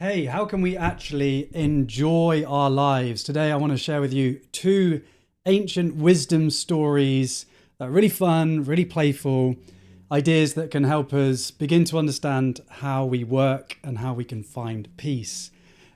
Hey, how can we actually enjoy our lives? Today, I want to share with you two ancient wisdom stories that are really fun, really playful, ideas that can help us begin to understand how we work and how we can find peace.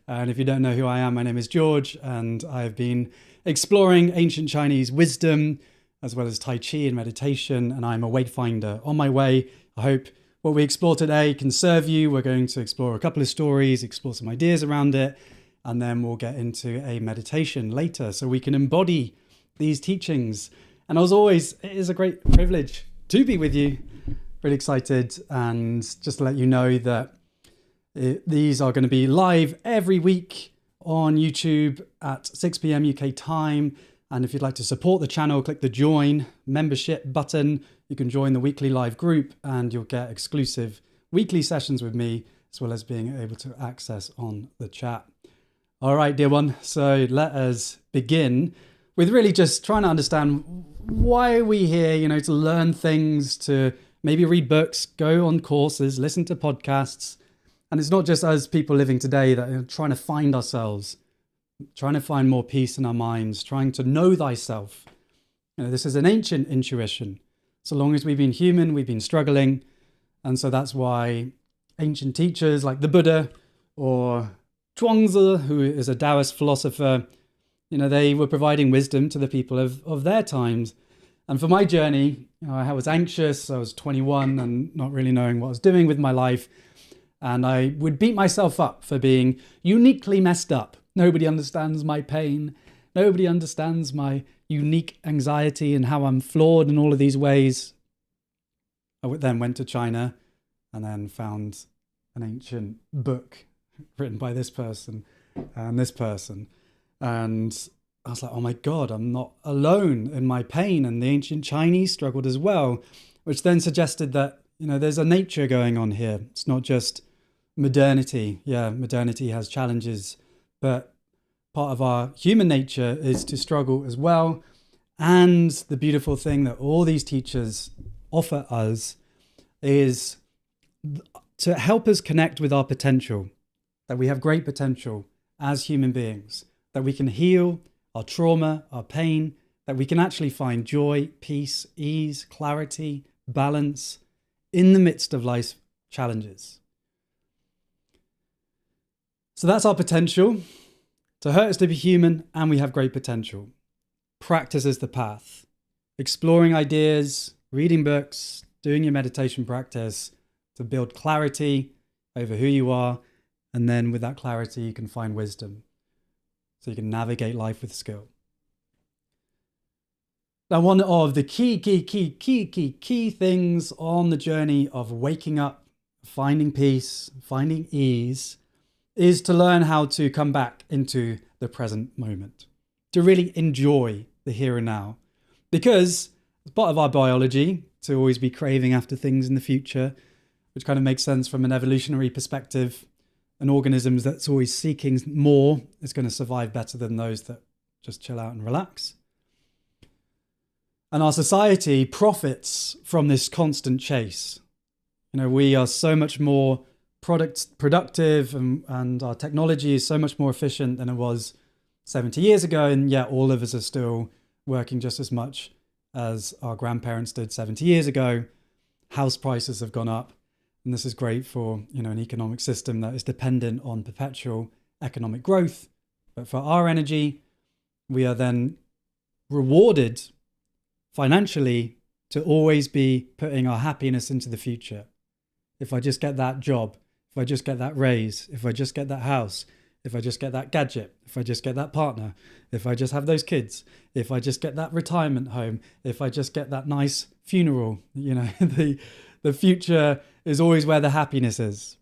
And if you don't know who I am, my name is George, and I've been exploring ancient Chinese wisdom as well as Tai Chi and meditation, and I'm a wayfinder on my way. I hope what we explore today can serve you. We're going to explore a couple of stories, explore some ideas around it, and then we'll get into a meditation later so we can embody these teachings. And as always, it is a great privilege to be with you. Really excited, and just to let you know that these are going to be live every week on YouTube at 6 p.m. UK time. And if you'd like to support the channel, click the join membership button. You can join the weekly live group and you'll get exclusive weekly sessions with me, as well as being able to access on the chat. All right, dear one. So let us begin with really just trying to understand why are we here, to learn things, to maybe read books, go on courses, listen to podcasts. And it's not just us people living today that are trying to find ourselves, trying to find more peace in our minds, trying to know thyself. This is an ancient intuition. So long as we've been human, we've been struggling. And so that's why ancient teachers like the Buddha or Zhuangzi, who is a Taoist philosopher, they were providing wisdom to the people of their times. And for my journey, I was anxious. I was 21 and not really knowing what I was doing with my life. And I would beat myself up for being uniquely messed up. Nobody understands my pain. Nobody understands my unique anxiety and how I'm flawed in all of these ways. I then went to China and then found an ancient book written by this person and this person. And I was like, oh my God, I'm not alone in my pain. And the ancient Chinese struggled as well, which then suggested that, there's a nature going on here. It's not just modernity. Yeah, modernity has challenges, but part of our human nature is to struggle as well. And the beautiful thing that all these teachers offer us is to help us connect with our potential, that we have great potential as human beings, that we can heal our trauma, our pain, that we can actually find joy, peace, ease, clarity, balance in the midst of life's challenges. So that's our potential. To hurt is to be human, and we have great potential. Practice is the path. Exploring ideas, reading books, doing your meditation practice to build clarity over who you are. And then with that clarity, you can find wisdom. So you can navigate life with skill. Now, one of the key things on the journey of waking up, finding peace, finding ease, is to learn how to come back into the present moment, to really enjoy the here and now. Because it's part of our biology to always be craving after things in the future, which kind of makes sense from an evolutionary perspective. An organism that's always seeking more is going to survive better than those that just chill out and relax. And our society profits from this constant chase. We are so much more productive and our technology is so much more efficient than it was 70 years ago. And yet all of us are still working just as much as our grandparents did 70 years ago. House prices have gone up. And this is great for, an economic system that is dependent on perpetual economic growth. But for our energy, we are then rewarded financially to always be putting our happiness into the future. If I just get that job, if I just get that raise, if I just get that house, if I just get that gadget, if I just get that partner, if I just have those kids, if I just get that retirement home, if I just get that nice funeral, the future is always where the happiness is.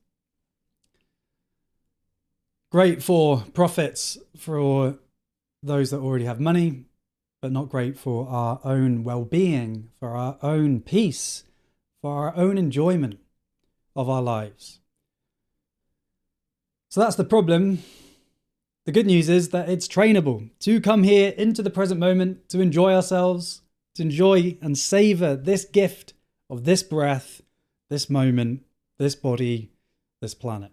Great for profits for those that already have money, but not great for our own well-being, for our own peace, for our own enjoyment of our lives. So that's the problem. The good news is that it's trainable to come here into the present moment, to enjoy ourselves, to enjoy and savor this gift of this breath, this moment, this body, this planet.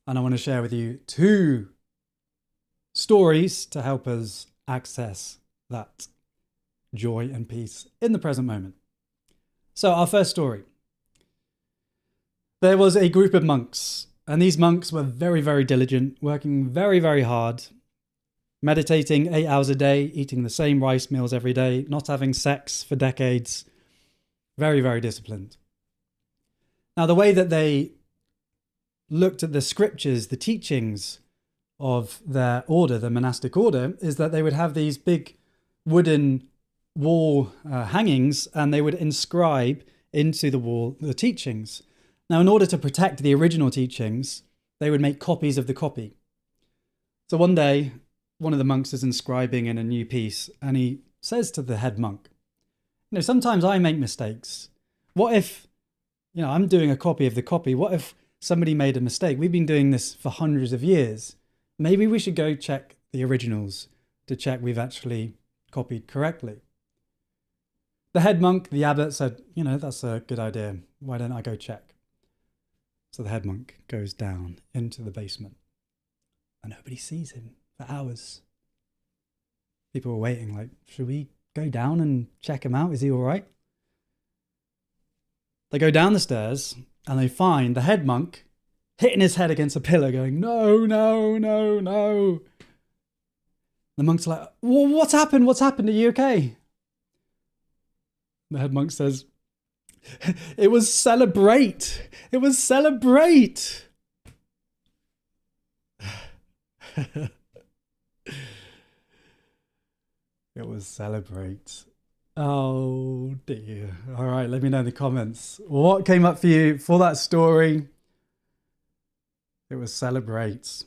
And I want to share with you 2 stories to help us access that joy and peace in the present moment. So our first story. There was a group of monks, and these monks were very, very diligent, working very, very hard, meditating 8 hours a day, eating the same rice meals every day, not having sex for decades, very, very disciplined. Now, the way that they looked at the scriptures, the teachings of their order, the monastic order, is that they would have these big wooden wall hangings, and they would inscribe into the wall the teachings. Now, in order to protect the original teachings, they would make copies of the copy. So one day, one of the monks is inscribing in a new piece, and he says to the head monk, sometimes I make mistakes. What if, I'm doing a copy of the copy. What if somebody made a mistake? We've been doing this for hundreds of years. Maybe we should go check the originals to check we've actually copied correctly. The head monk, the abbot, said, that's a good idea. Why don't I go check? So the head monk goes down into the basement, and nobody sees him for hours. People were waiting, like, should we go down and check him out? Is he all right? They go down the stairs, and they find the head monk hitting his head against a pillar going, no, no, no, no. The monk's like, well, what's happened? What's happened? Are you okay? The head monk says, it was celebrate. It was celebrate. It was celebrate. Oh dear. All right, let me know in the comments. What came up for you for that story? It was celebrate.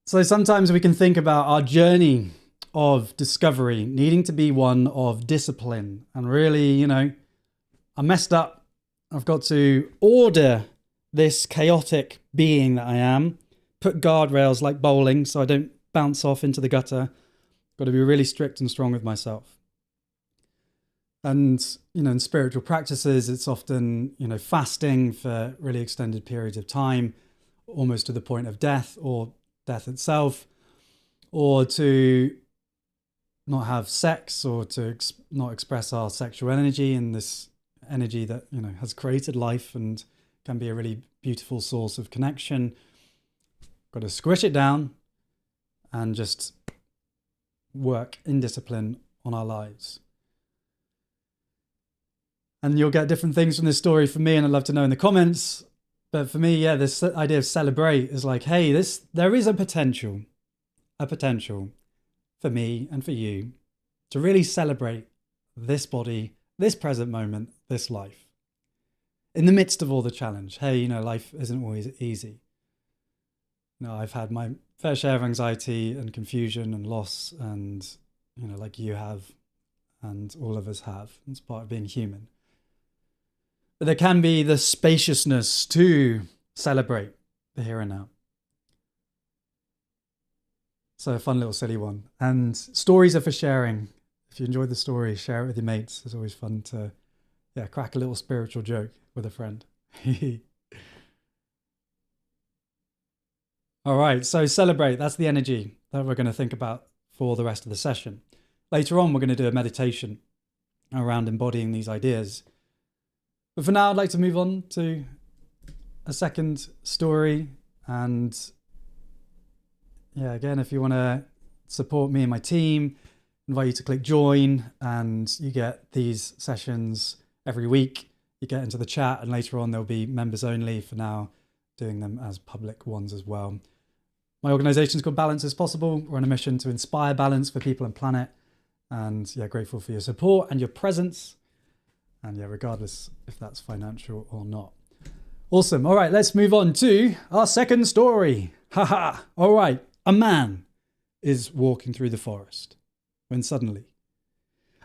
So sometimes we can think about our journey of discovery needing to be one of discipline. And really, I messed up. I've got to order this chaotic being that I am, put guardrails like bowling so I don't bounce off into the gutter. Got to be really strict and strong with myself. And, in spiritual practices, it's often, fasting for really extended periods of time, almost to the point of death or death itself, or to not have sex, or to not express our sexual energy, and this energy that, has created life and can be a really beautiful source of connection. Got to squish it down and just work in discipline on our lives. And you'll get different things from this story from me, and I'd love to know in the comments. But for me, this idea of celebrate is like, hey, there is a potential for me and for you to really celebrate this body, this present moment, this life. In the midst of all the challenge. Hey, life isn't always easy. I've had my fair share of anxiety and confusion and loss, and, like you have, and all of us have. It's part of being human. But there can be the spaciousness to celebrate the here and now. So a fun little silly one. And stories are for sharing. If you enjoyed the story, share it with your mates. It's always fun to crack a little spiritual joke with a friend. All right, so celebrate. That's the energy that we're going to think about for the rest of the session. Later on, we're going to do a meditation around embodying these ideas. But for now, I'd like to move on to a second story. And again, if you want to support me and my team, I invite you to click join, and you get these sessions every week. You get into the chat, and later on there'll be members only. For now, doing them as public ones as well. My organisation is called Balance is Possible. We're on a mission to inspire balance for people and planet. And grateful for your support and your presence. And regardless if that's financial or not. Awesome. All right, let's move on to our second story. Haha. All right. A man is walking through the forest when suddenly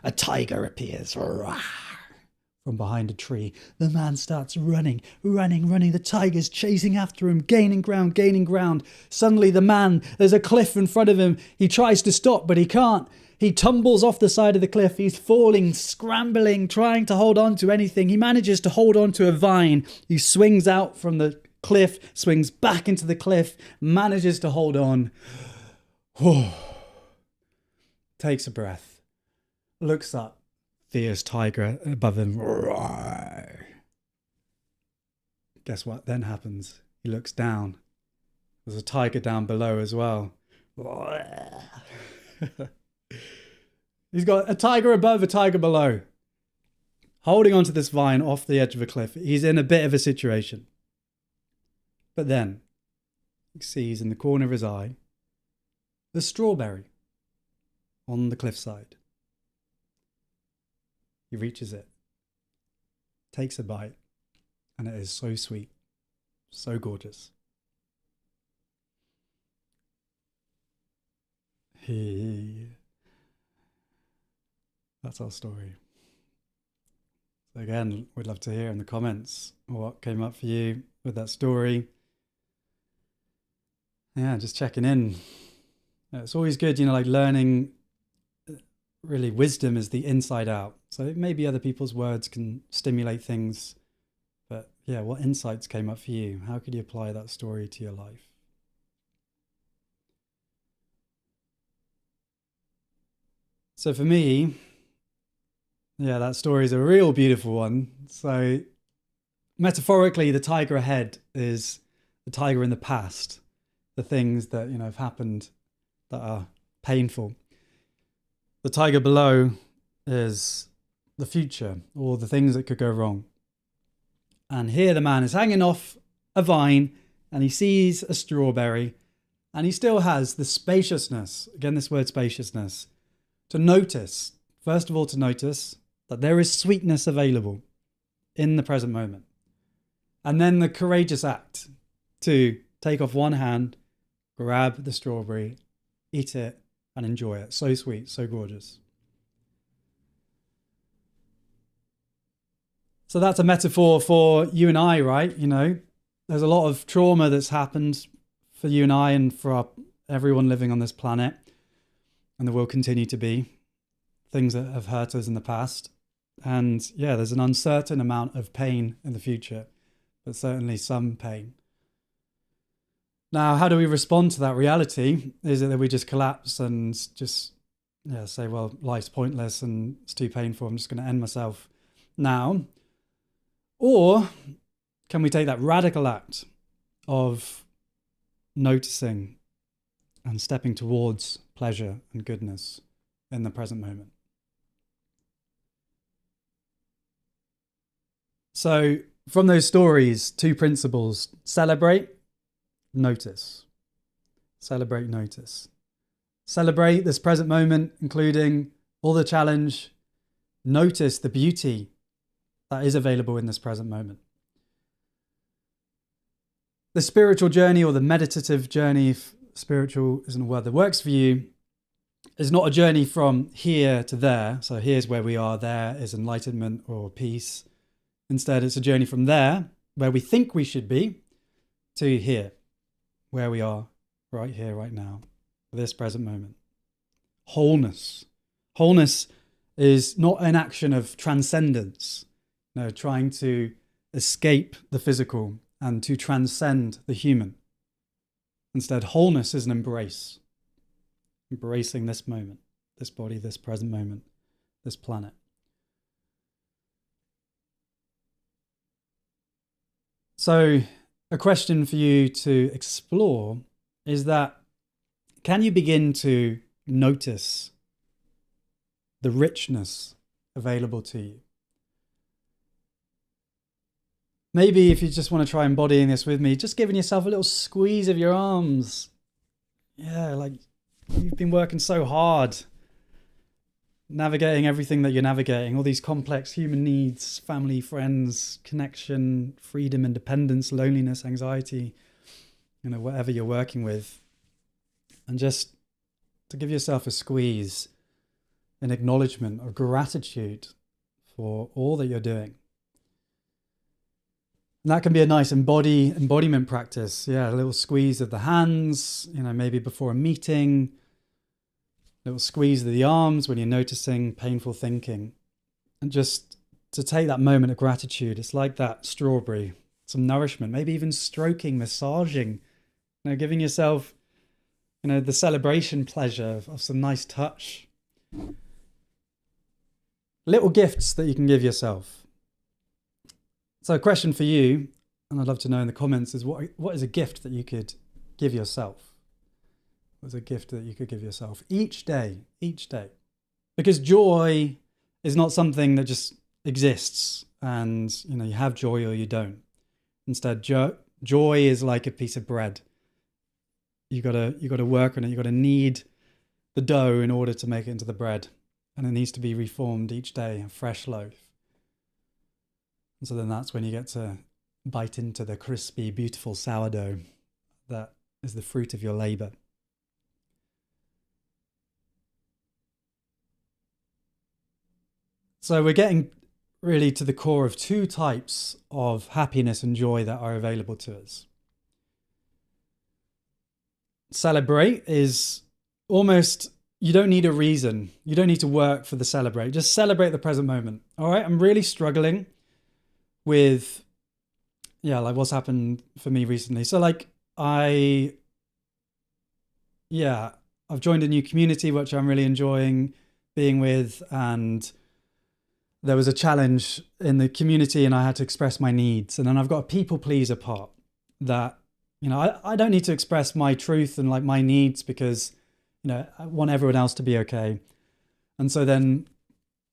a tiger appears from behind a tree. The man starts running. The tiger's chasing after him, gaining ground. Suddenly there's a cliff in front of him. He tries to stop, but he can't. He tumbles off the side of the cliff. He's falling, scrambling, trying to hold on to anything. He manages to hold on to a vine. He swings out from the cliff, swings back into the cliff, manages to hold on. Takes a breath, looks up, fierce tiger above him. Guess what then happens? He looks down. There's a tiger down below as well. He's got a tiger above, a tiger below, holding onto this vine off the edge of a cliff. He's in a bit of a situation. But then he sees in the corner of his eye the strawberry on the cliffside. He reaches it, takes a bite, and it is so sweet, so gorgeous. That's our story. So again, we'd love to hear in the comments what came up for you with that story. Yeah, just checking in. It's always good, like learning. Really, wisdom is the inside out. So maybe other people's words can stimulate things. But yeah, what insights came up for you? How could you apply that story to your life? So for me, yeah, that story is a real beautiful one. So metaphorically, the tiger ahead is the tiger in the past, the things that, have happened that are painful. The tiger below is the future, or the things that could go wrong. And here the man is hanging off a vine and he sees a strawberry and he still has the spaciousness, again this word spaciousness, to notice, first of all to notice that there is sweetness available in the present moment. And then the courageous act to take off one hand, grab the strawberry, eat it and enjoy it. So sweet, so gorgeous. So that's a metaphor for you and I, right? There's a lot of trauma that's happened for you and I and for everyone living on this planet. And there will continue to be things that have hurt us in the past. And yeah, there's an uncertain amount of pain in the future, but certainly some pain. Now, how do we respond to that reality? Is it that we just collapse and just say, well, life's pointless and it's too painful, I'm just going to end myself now? Or can we take that radical act of noticing and stepping towards pleasure and goodness in the present moment? So from those stories, 2 principles: celebrate, notice. Celebrate, notice. Celebrate this present moment, including all the challenge. Notice the beauty that is available in this present moment. The spiritual journey, or the meditative journey, if spiritual isn't a word that works for you, is not a journey from here to there. So here's where we are, there is enlightenment or peace. Instead, it's a journey from there, where we think we should be, to here, where we are, right here, right now, this present moment. Wholeness. Wholeness is not an action of transcendence, trying to escape the physical and to transcend the human. Instead, wholeness is an embrace. Embracing this moment, this body, this present moment, this planet. So a question for you to explore is that, can you begin to notice the richness available to you? Maybe if you just want to try embodying this with me, just giving yourself a little squeeze of your arms. Yeah, like you've been working so hard, navigating everything that you're navigating, all these complex human needs, family, friends, connection, freedom, independence, loneliness, anxiety, whatever you're working with. And just to give yourself a squeeze, an acknowledgement or gratitude for all that you're doing. And that can be a nice embodiment practice. Yeah, a little squeeze of the hands, maybe before a meeting, little squeeze of the arms when you're noticing painful thinking. And just to take that moment of gratitude, it's like that strawberry, some nourishment, maybe even stroking, massaging, giving yourself, the celebration pleasure of some nice touch. Little gifts that you can give yourself. So a question for you, and I'd love to know in the comments, is what is a gift that you could give yourself? What is a gift that you could give yourself each day? Because joy is not something that just exists and, you have joy or you don't. Instead, joy is like a piece of bread. You gotta work on it. You gotta knead the dough in order to make it into the bread. And it needs to be reformed each day, a fresh loaf. And so then that's when you get to bite into the crispy, beautiful sourdough that is the fruit of your labor. So we're getting really to the core of two types of happiness and joy that are available to us. Celebrate is almost, you don't need a reason. You don't need to work for the celebrate. Just celebrate the present moment. All right, I'm really struggling with, like what's happened for me recently. So I've joined a new community, which I'm really enjoying being with, and there was a challenge in the community and I had to express my needs. And then I've got a people pleaser part that, I don't need to express my truth and my needs because, I want everyone else to be okay. And so then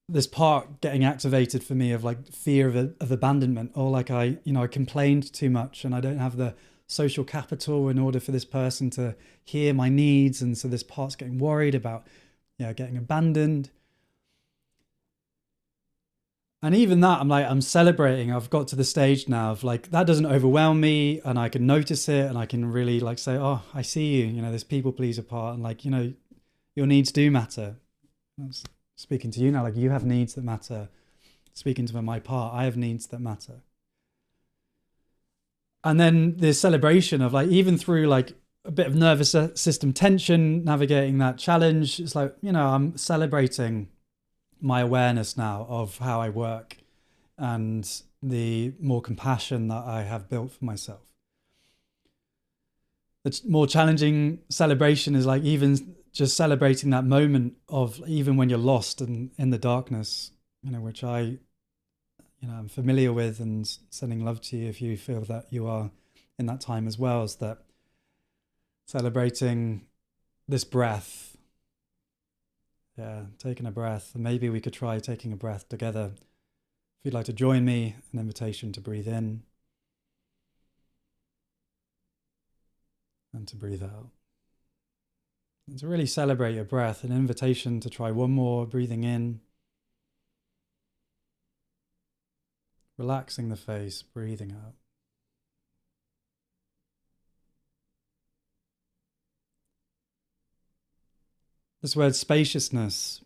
this part getting activated for me of fear of abandonment, or I complained too much and I don't have the social capital in order for this person to hear my needs. And so this part's getting worried about, getting abandoned. And even that, I'm celebrating. I've got to the stage now of that doesn't overwhelm me and I can notice it and I can really say, oh, I see you, this people pleaser part. And your needs do matter. I'm speaking to you now, you have needs that matter. Speaking to my part, I have needs that matter. And then the celebration of even through a bit of nervous system tension, navigating that challenge, it's I'm celebrating my awareness now of how I work and the more compassion that I have built for myself. The more challenging celebration is even just celebrating that moment of even when you're lost and in the darkness, which I'm familiar with, and sending love to you if you feel that you are in that time as well, is that celebrating this breath. Taking a breath. And maybe we could try taking a breath together. If you'd like to join me, an invitation to breathe in and to breathe out. And to really celebrate your breath, an invitation to try one more, breathing in. Relaxing the face, breathing out. This word spaciousness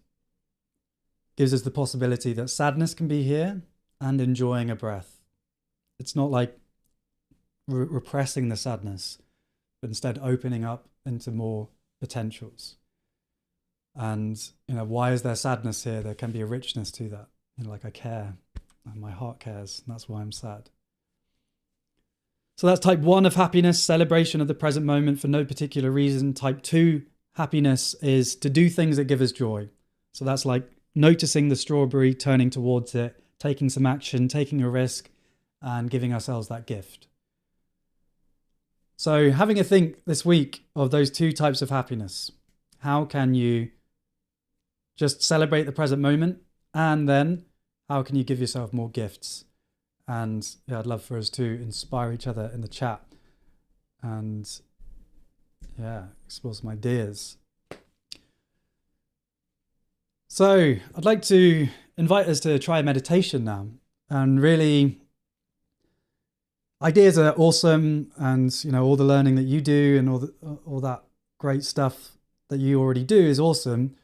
gives us the possibility that sadness can be here and enjoying a breath. It's not repressing the sadness, but instead opening up into more potentials. And, why is there sadness here? There can be a richness to that. I care, and my heart cares, and that's why I'm sad. So that's type 1 of happiness, celebration of the present moment for no particular reason. Type 2 happiness is to do things that give us joy. So that's noticing the strawberry, turning towards it, taking some action, taking a risk, and giving ourselves that gift. So having a think this week of those two types of happiness. How can you just celebrate the present moment? And then how can you give yourself more gifts? And I'd love for us to inspire each other in the chat and explore some ideas. So I'd like to invite us to try a meditation now. And really, ideas are awesome, and all the learning that you do and all that great stuff that you already do is awesome.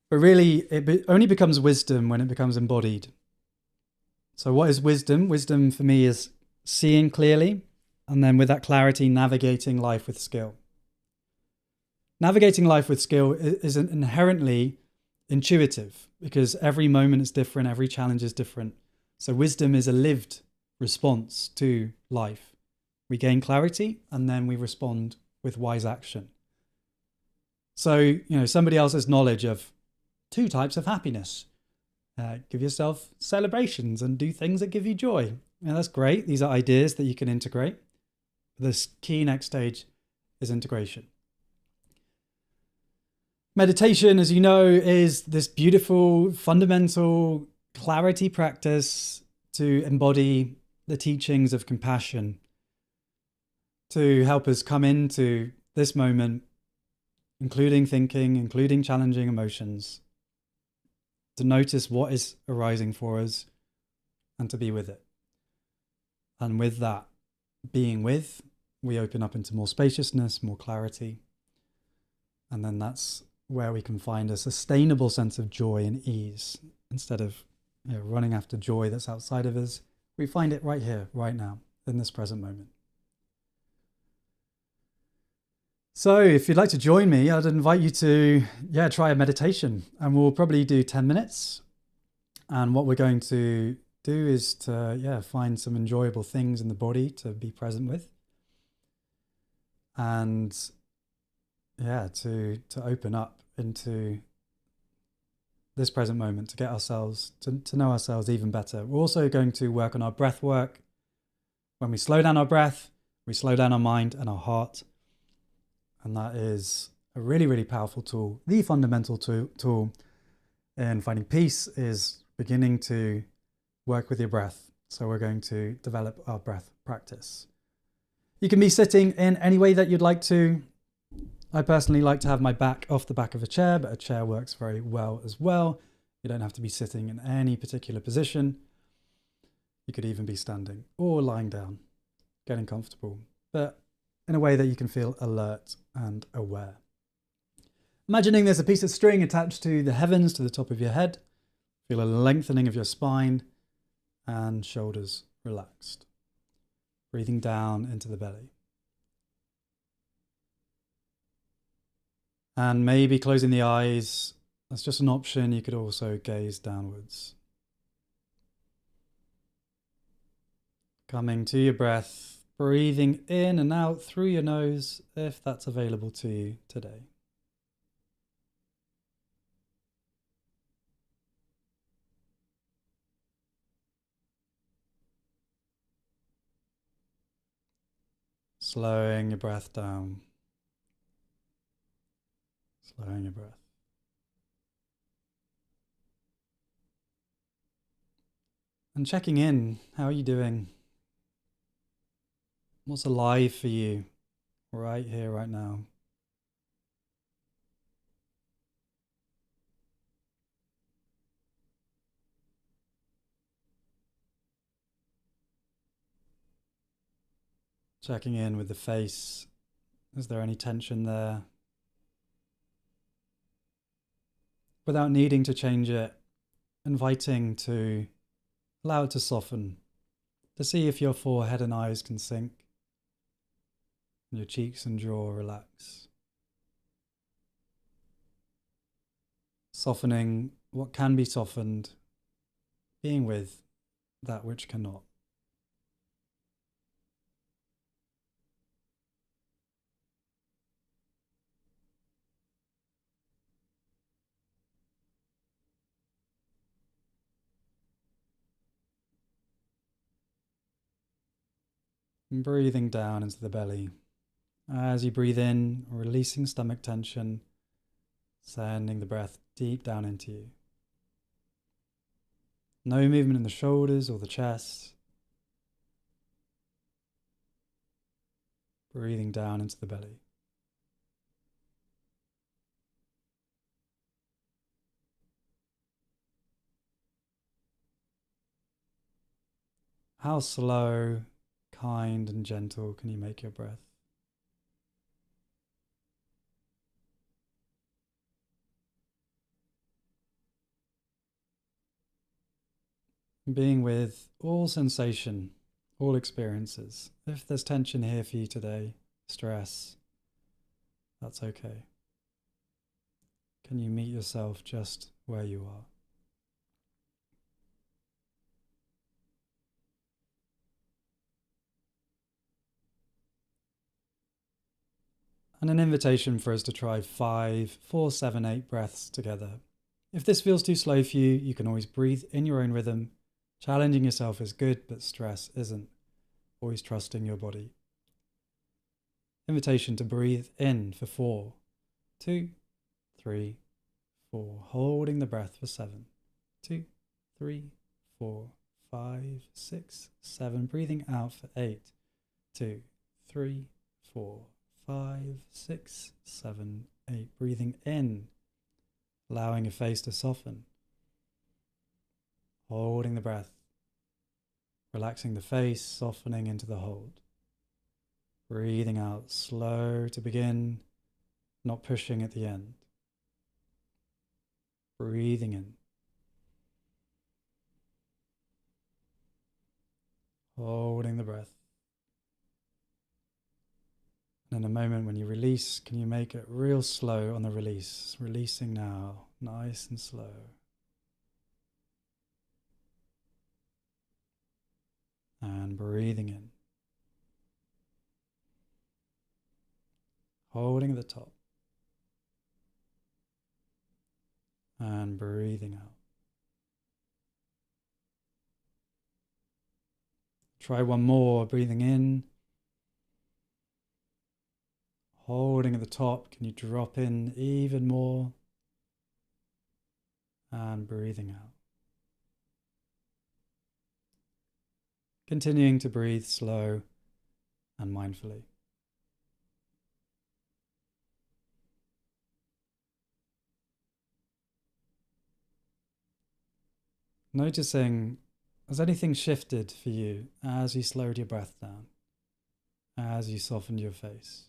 But really, it only becomes wisdom when it becomes embodied. So what is wisdom? Wisdom for me is seeing clearly, and then with that clarity, navigating life with skill. Navigating life with skill is inherently intuitive because every moment is different, every challenge is different. So wisdom is a lived response to life. We gain clarity and then we respond with wise action. So, somebody else's knowledge of 2 types of happiness. Give yourself celebrations and do things that give you joy. That's great. These are ideas that you can integrate. This key next stage is integration. Meditation, as you know, is this beautiful, fundamental clarity practice to embody the teachings of compassion, to help us come into this moment, including thinking, including challenging emotions, to notice what is arising for us and to be with it. And with that being with, we open up into more spaciousness, more clarity. And then that's where we can find a sustainable sense of joy and ease. Instead of running after joy that's outside of us, we find it right here, right now, in this present moment. So if you'd like to join me, I'd invite you to try a meditation, and we'll probably do 10 minutes. And what we're going to do is to find some enjoyable things in the body to be present with, and to open up into this present moment, to get ourselves to know ourselves even better. We're also going to work on our breath work. When we slow down our breath, we slow down our mind and our heart. And that is a really, really powerful tool. The fundamental tool in finding peace is beginning to work with your breath. So we're going to develop our breath practice. You can be sitting in any way that you'd like to. I personally like to have my back off the back of a chair, but a chair works very well as well. You don't have to be sitting in any particular position. You could even be standing or lying down, getting comfortable, but in a way that you can feel alert and aware. Imagining there's a piece of string attached to the heavens, to the top of your head. Feel a lengthening of your spine and shoulders relaxed. Breathing down into the belly. And maybe closing the eyes. That's just an option. You could also gaze downwards. Coming to your breath. Breathing in and out through your nose, if that's available to you today. Slowing your breath down. Slowing your breath. And checking in. How are you doing? What's alive for you right here, right now? Checking in with the face. Is there any tension there? Without needing to change it, inviting to allow it to soften, to see if your forehead and eyes can sink, and your cheeks and jaw relax. Softening what can be softened, being with that which cannot. And breathing down into the belly. As you breathe in, releasing stomach tension, sending the breath deep down into you. No movement in the shoulders or the chest. Breathing down into the belly. How slow, kind, and gentle can you make your breath? Being with all sensation, all experiences. If there's tension here for you today, stress, that's okay. can you meet yourself just where you are? And an invitation for us to try 5, 4, 7, 8 breaths together. If this feels too slow for you, you can always breathe in your own rhythm. Challenging yourself is good, but stress isn't. Always trusting your body. Invitation to breathe in for 4, 2, 3, 4. Holding the breath for 7, 2, 3, 4, 5, 6, 7. Breathing out for 8, 2, 3, 4, 5, 6, 7, 8. Breathing in, allowing your face to soften. Holding the breath, relaxing the face, softening into the hold. Breathing out, slow to begin, not pushing at the end. Breathing in. Holding the breath. And in a moment when you release, can you make it real slow on the release? Releasing now, nice and slow. And breathing in. Holding at the top. And breathing out. Try one more, breathing in. Holding at the top, can you drop in even more? And breathing out. Continuing to breathe slow and mindfully. Noticing, has anything shifted for you as you slowed your breath down, as you softened your face?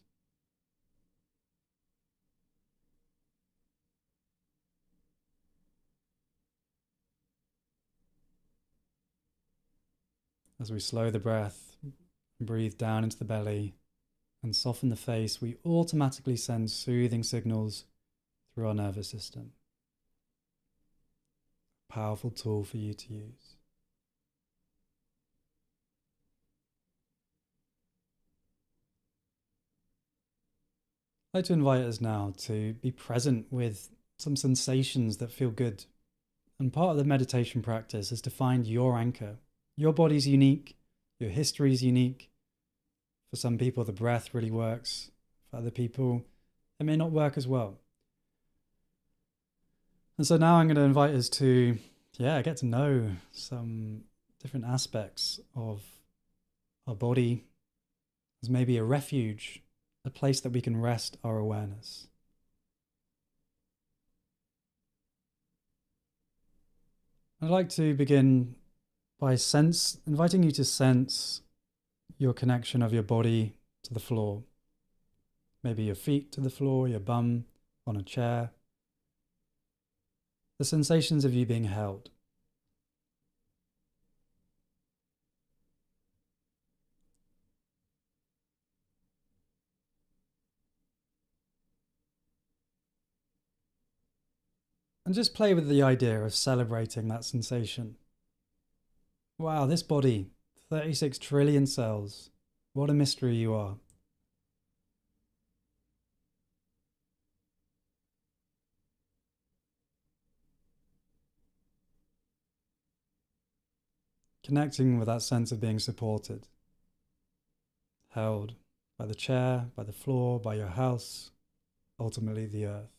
As we slow the breath, breathe down into the belly and soften the face, we automatically send soothing signals through our nervous system. Powerful tool for you to use. I'd like to invite us now to be present with some sensations that feel good. And part of the meditation practice is to find your anchor. Your body's unique, your history is unique. For some people, the breath really works. For other people, it may not work as well. And so now I'm going to invite us to, get to know some different aspects of our body as maybe a refuge, a place that we can rest our awareness. I'd like to begin by inviting you to sense your connection of your body to the floor. Maybe your feet to the floor, your bum on a chair. The sensations of you being held. And just play with the idea of celebrating that sensation. Wow, this body, 36 trillion cells. What a mystery you are. Connecting with that sense of being supported, held by the chair, by the floor, by your house, ultimately the earth.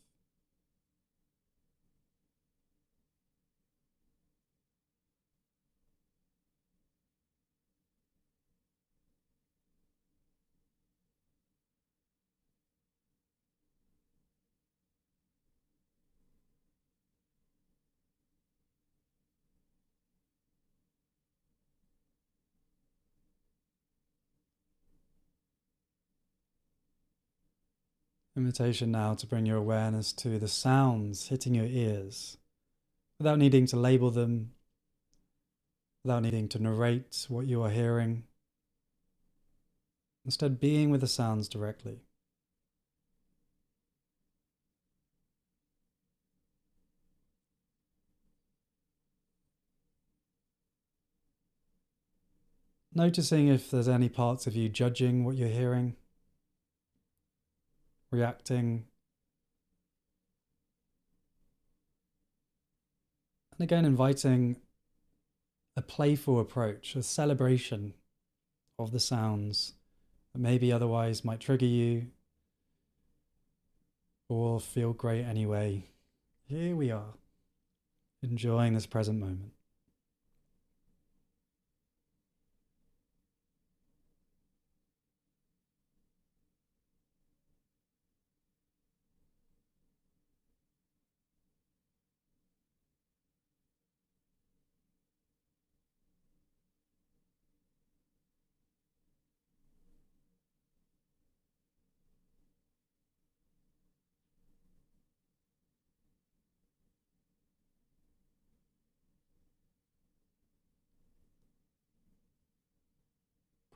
Invitation now to bring your awareness to the sounds hitting your ears, without needing to label them, without needing to narrate what you are hearing. Instead, being with the sounds directly. Noticing if there's any parts of you judging what you're hearing, reacting. And again, inviting a playful approach, a celebration of the sounds that maybe otherwise might trigger you or feel great anyway. Here we are, enjoying this present moment.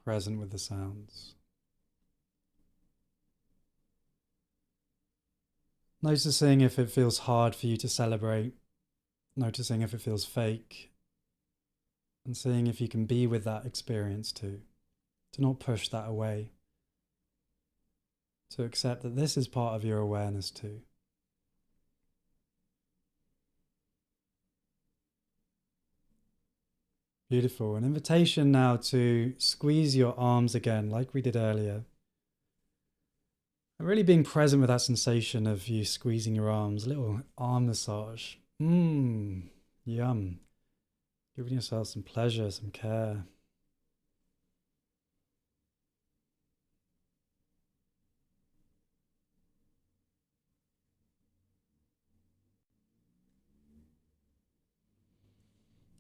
Present with the sounds. Noticing if it feels hard for you to celebrate, noticing if it feels fake, and seeing if you can be with that experience too. To not push that away. To accept that this is part of your awareness too. Beautiful. An invitation now to squeeze your arms again, like we did earlier. And really being present with that sensation of you squeezing your arms, a little arm massage. Yum. Giving yourself some pleasure, some care.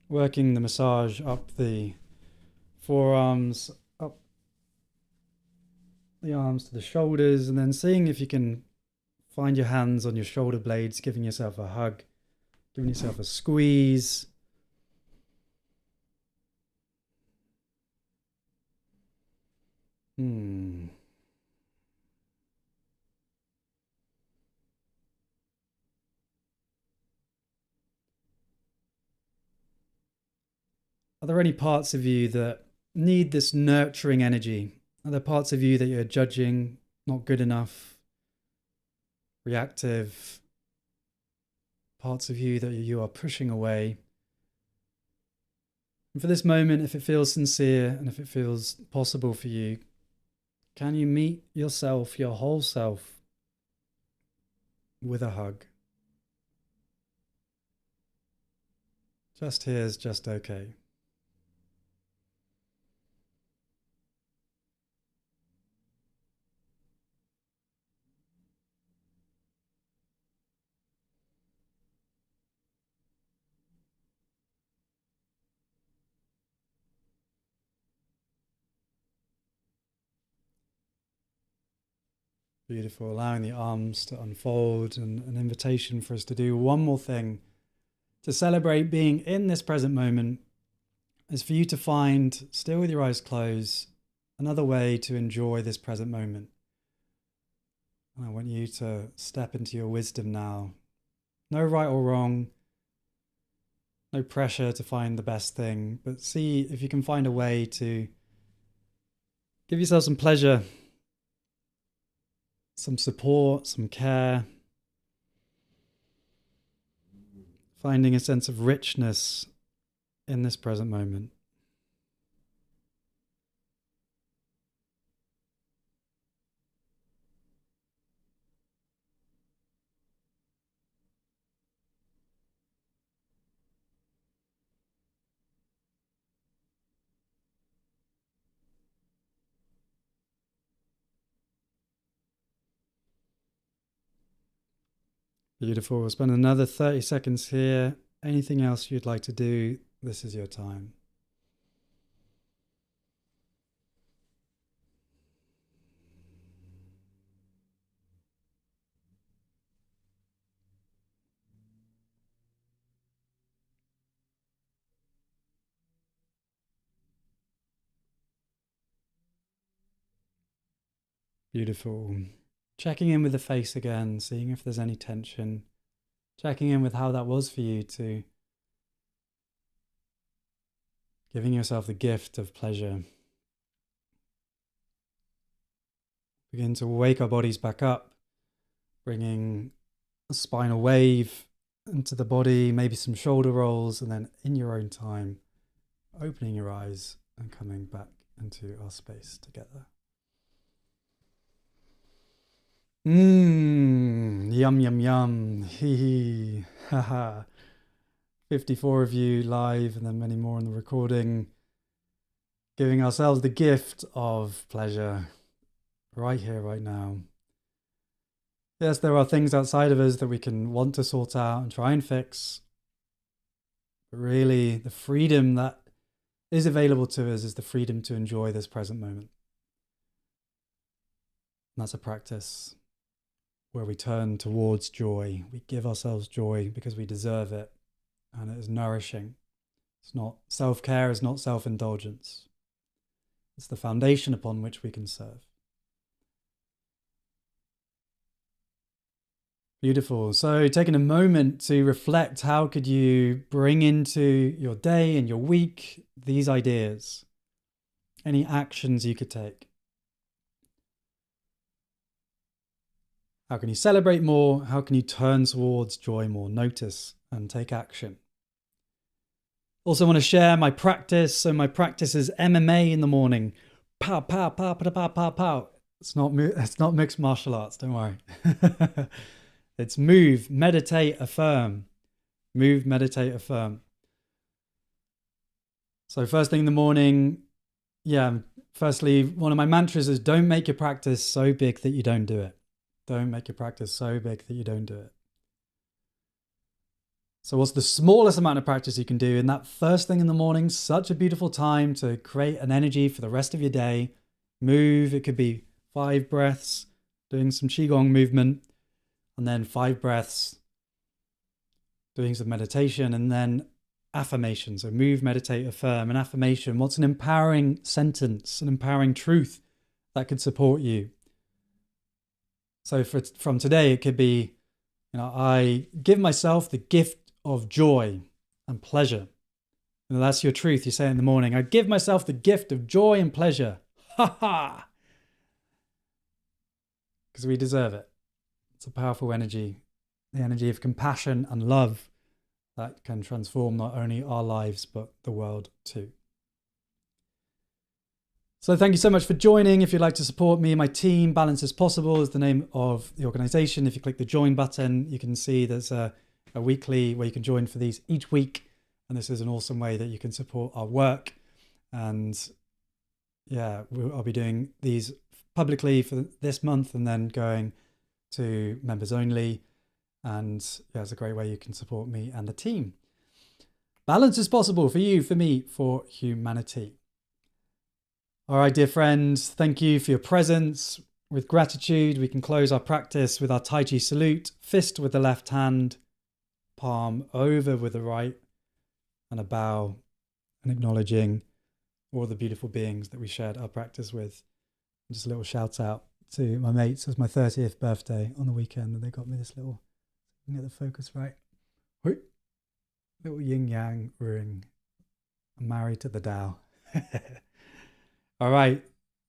Working the massage up the forearms, up the arms to the shoulders, and then seeing if you can find your hands on your shoulder blades, giving yourself a hug, giving yourself a squeeze. Are there any parts of you that need this nurturing energy? Are there parts of you that you're judging, not good enough, reactive? Parts of you that you are pushing away? And for this moment, if it feels sincere and if it feels possible for you, can you meet yourself, your whole self, with a hug? Just here is just okay. Beautiful. Allowing the arms to unfold, and an invitation for us to do one more thing to celebrate being in this present moment is for you to find, still with your eyes closed, another way to enjoy this present moment. And I want you to step into your wisdom now. No right or wrong, no pressure to find the best thing, but see if you can find a way to give yourself some pleasure, some support, some care, finding a sense of richness in this present moment. Beautiful. We'll spend another 30 seconds here. Anything else you'd like to do, this is your time. Beautiful. Checking in with the face again, seeing if there's any tension. Checking in with how that was for you to Giving yourself the gift of pleasure. Begin to wake our bodies back up, bringing a spinal wave into the body, maybe some shoulder rolls, and then in your own time, opening your eyes and coming back into our space together. Yum, yum, yum. Hee hee. Haha. 54 of you live and then many more on the recording. Giving ourselves the gift of pleasure right here, right now. Yes, there are things outside of us that we can want to sort out and try and fix. But really, the freedom that is available to us is the freedom to enjoy this present moment. And that's a practice where we turn towards joy. We give ourselves joy because we deserve it. And it is nourishing. It's not self-care, it's not self-indulgence. It's the foundation upon which we can serve. Beautiful. So taking a moment to reflect, how could you bring into your day and your week these ideas? Any actions you could take? How can you celebrate more? How can you turn towards joy more? Notice and take action. Also want to share my practice. So my practice is MMA in the morning. Pow, pow, pow, pow, pow, pow, pow. It's not mixed martial arts, don't worry. It's move, meditate, affirm. Move, meditate, affirm. So first thing in the morning, firstly, one of my mantras is don't make your practice so big that you don't do it. Don't make your practice so big that you don't do it. So what's the smallest amount of practice you can do in that first thing in the morning? Such a beautiful time to create an energy for the rest of your day. Move, it could be 5 breaths, doing some Qigong movement, and then 5 breaths, doing some meditation, and then affirmation. So move, meditate, affirm. An affirmation, what's an empowering sentence, an empowering truth that could support you? So from today, it could be, I give myself the gift of joy and pleasure. That's your truth. You say it in the morning. I give myself the gift of joy and pleasure. Ha ha! Because we deserve it. It's a powerful energy. The energy of compassion and love that can transform not only our lives, but the world too. So thank you so much for joining. If you'd like to support me and my team, Balance is Possible is the name of the organization. If you click the join button, you can see there's a weekly where you can join for these each week. And this is an awesome way that you can support our work. And I'll be doing these publicly for this month and then going to members only. And it's a great way you can support me and the team. Balance is possible for you, for me, for humanity. All right, dear friends, thank you for your presence. With gratitude, we can close our practice with our Tai Chi salute, fist with the left hand, palm over with the right, and a bow, and acknowledging all the beautiful beings that we shared our practice with. And just a little shout out to my mates. It was my 30th birthday on the weekend, and they got me this little, get the focus right, little yin yang ring. I'm married to the Tao. All right,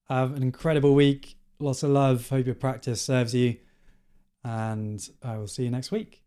have an incredible week. Lots of love. Hope your practice serves you, and I will see you next week.